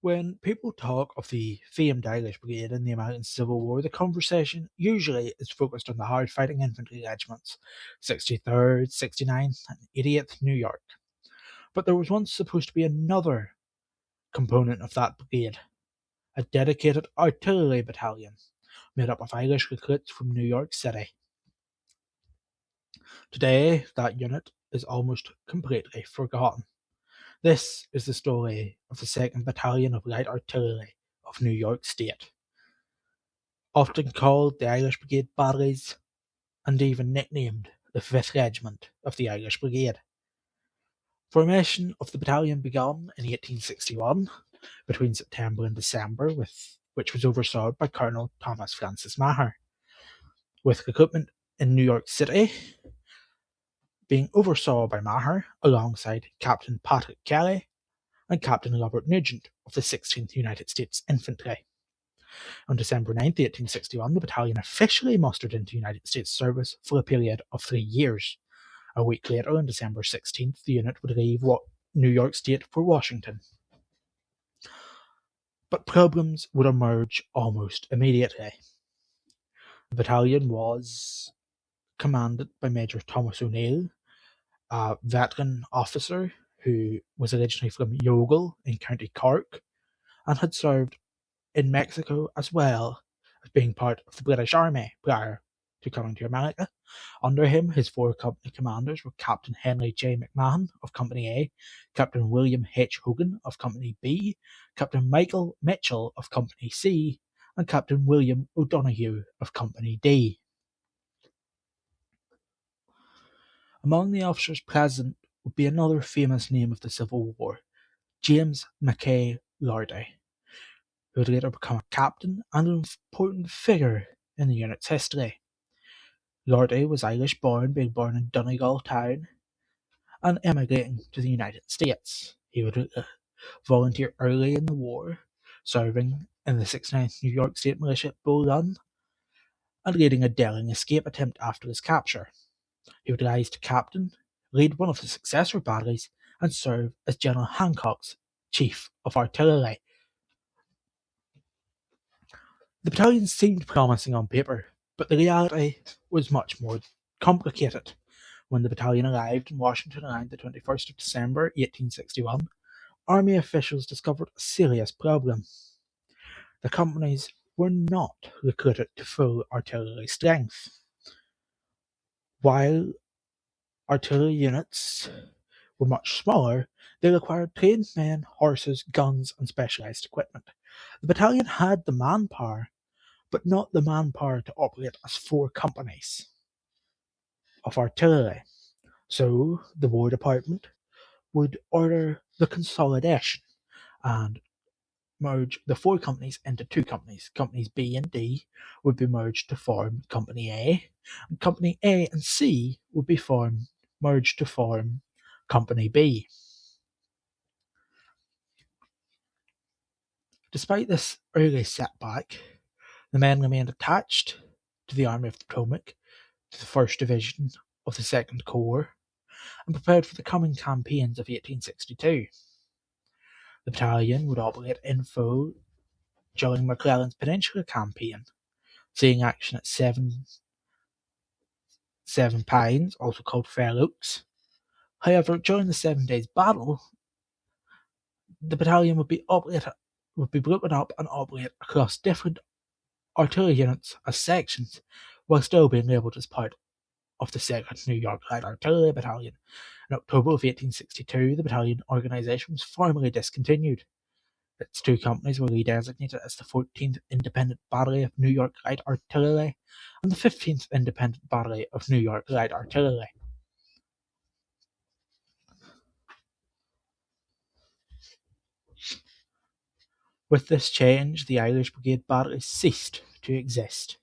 When people talk of the famed Irish Brigade in the American Civil War, the conversation usually is focused on the hard-fighting infantry regiments, 63rd, 69th, and 88th New York. But there was once supposed to be another component of that brigade, a dedicated artillery battalion, made up of Irish recruits from New York City. Today, that unit is almost completely forgotten. This is the story of the 2nd Battalion of Light Artillery of New York State, often called the Irish Brigade Batteries and even nicknamed the 5th Regiment of the Irish Brigade. Formation of the battalion began in 1861 between September and December, which was oversaw by Colonel Thomas Francis Maher, with recruitment in New York City being oversaw by Maher alongside Captain Patrick Kelly and Captain Robert Nugent of the 16th United States Infantry. On December 9, 1861, the battalion officially mustered into United States service for a period of 3 years. A week later, on December 16th, the unit would leave New York State for Washington. But problems would emerge almost immediately. The battalion was commanded by Major Thomas O'Neill, a veteran officer who was originally from Youghal in County Cork and had served in Mexico as well as being part of the British Army prior to coming to America. Under him, his 4 company commanders were Captain Henry J. McMahon of Company A, Captain William H. Hogan of Company B, Captain Michael Mitchell of Company C, and Captain William O'Donoghue of Company D. Among the officers present would be another famous name of the Civil War, James Mackay Lordy, who would later become a captain and an important figure in the unit's history. Lordy was Irish-born, being born in Donegal town, and emigrating to the United States. He would volunteer early in the war, serving in the 69th New York State Militia at Bull Run, and leading a daring escape attempt after his capture. He would rise to captain, lead one of the successor batteries, and serve as General Hancock's Chief of Artillery. The battalion seemed promising on paper, but the reality was much more complicated. When the battalion arrived in Washington around the 21st of December 1861, Army officials discovered a serious problem. The companies were not recruited to full artillery strength. While artillery units were much smaller, they required trained men, horses, guns, and specialised equipment. The battalion had the manpower, but not the manpower to operate as 4 companies of artillery. So the War Department would order the consolidation and merge the 4 companies into 2 companies. Companies B and D would be merged to form Company A, and Company A and C would be merged to form Company B. Despite this early setback, the men remained attached to the Army of the Potomac, to the 1st Division of the 2nd Corps, and prepared for the coming campaigns of 1862. The battalion would operate in full during McClellan's Peninsula Campaign, seeing action at Seven Pines, also called Fair Oaks. However, during the 7 Days Battle, the battalion would be broken up and operate across different artillery units as sections, while still being labelled as part of the 2nd New York Light Artillery Battalion. In October of 1862, the battalion organisation was formally discontinued. Its 2 companies were redesignated as the 14th Independent Battery of New York Light Artillery and the 15th Independent Battery of New York Light Artillery. With this change, the Irish Brigade Batteries ceased to exist.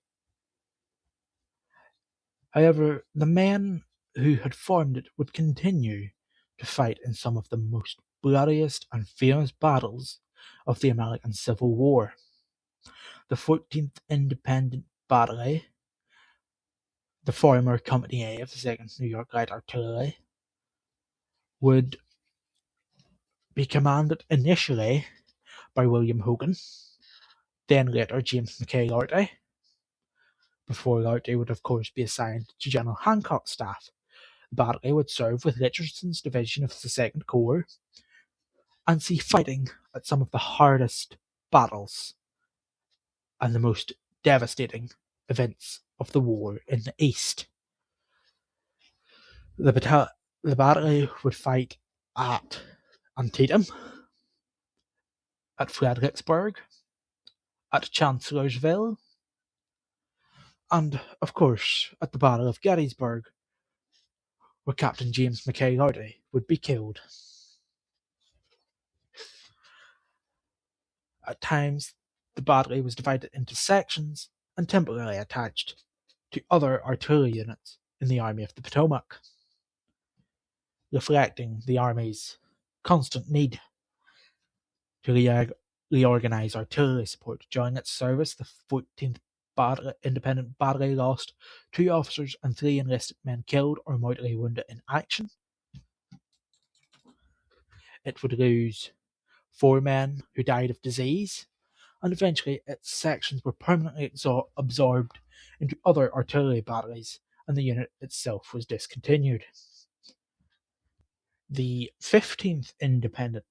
However, the men who had formed it would continue to fight in some of the most bloodiest and famous battles of the American Civil War. The 14th Independent Battery, the former Company A of the 2nd New York Light Artillery, would be commanded initially by William Hogan, then later James Mackay Larty, before Larty would of course be assigned to General Hancock's staff. The battery would serve with Richardson's division of the 2nd Corps and see fighting at some of the hardest battles and the most devastating events of the war in the East. The battery would fight at Antietam, at Fredericksburg, at Chancellorsville, and, of course, at the Battle of Gettysburg, where Captain James Mackay Larty would be killed. At times, the battery was divided into sections and temporarily attached to other artillery units in the Army of the Potomac, reflecting the Army's constant need to reorganize artillery support. During its service, the 14th Independent Battery lost 2 officers and 3 enlisted men killed or mortally wounded in action. It would lose 4 men who died of disease, and eventually its sections were permanently absorbed into other artillery batteries, and the unit itself was discontinued. The 15th Independent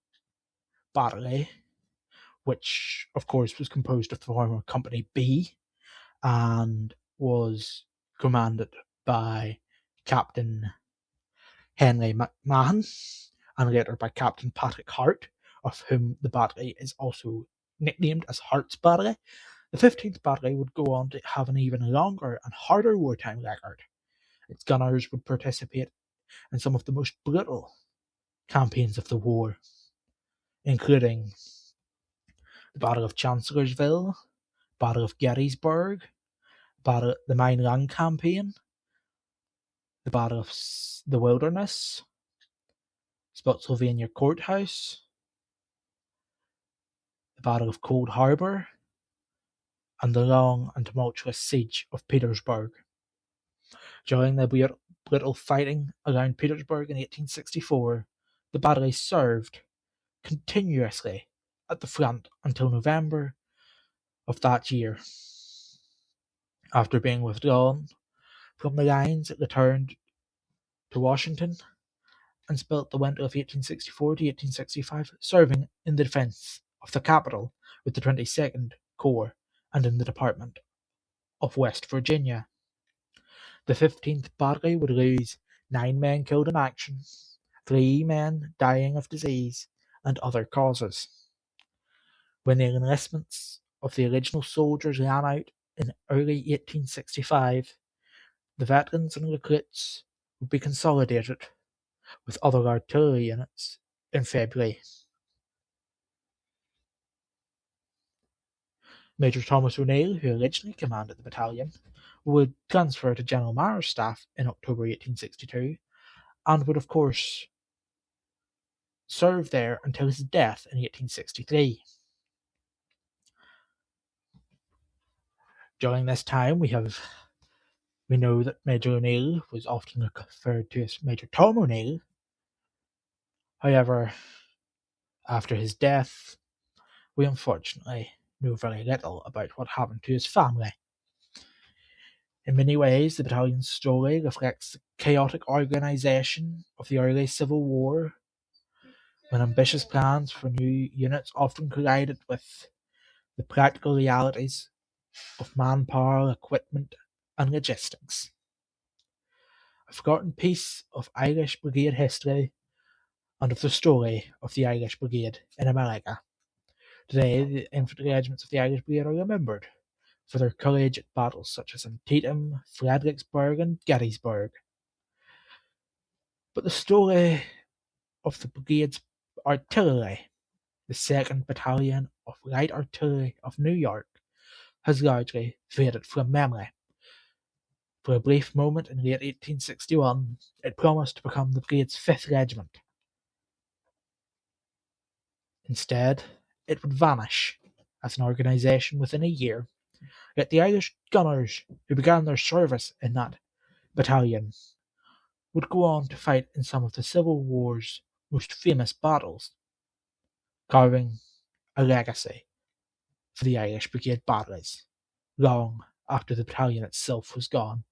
Battery, which of course was composed of the former Company B and was commanded by Captain Henry McMahon and later by Captain Patrick Hart, of whom the battery is also nicknamed as Hart's Battery. The 15th Battery would go on to have an even longer and harder wartime record. Its gunners would participate in some of the most brutal campaigns of the war, including the Battle of Chancellorsville, Battle of Gettysburg, the Mine Run Campaign, the Battle of the Wilderness, Spotsylvania Courthouse, the Battle of Cold Harbor, and the long and tumultuous Siege of Petersburg. During the brutal fighting around Petersburg in 1864, the battery served continuously at the front until November of that year. After being withdrawn from the lines, it returned to Washington and spent the winter of 1864 to 1865 serving in the defense of the capital with the 22nd Corps and in the Department of West Virginia. The 15th Battery would lose 9 men killed in action, 3 men dying of disease and other causes. When the enlistments of the original soldiers ran out in early 1865, the veterans and recruits would be consolidated with other artillery units in February. Major Thomas O'Neill, who originally commanded the battalion, would transfer to General Marr's staff in October 1862 and would of course serve there until his death in 1863. During this time we know that Major O'Neill was often referred to as Major Tom O'Neill. However, after his death, we unfortunately know very little about what happened to his family. In many ways, the battalion's story reflects the chaotic organisation of the early Civil War, when ambitious plans for new units often collided with the practical realities of manpower, equipment, and logistics. A forgotten piece of Irish Brigade history and of the story of the Irish Brigade in America. Today, the infantry regiments of the Irish Brigade are remembered for their courage at battles such as Antietam, Fredericksburg, and Gettysburg. But the story of the Brigade's artillery, the 2nd Battalion of Light Artillery of New York, has largely faded from memory. For a brief moment in late 1861, it promised to become the Brigade's 5th Regiment. Instead, it would vanish as an organisation within a year. Yet the Irish gunners who began their service in that battalion would go on to fight in some of the Civil War's most famous battles, carving a legacy for the Irish Brigade Batteries, long after the battalion itself was gone.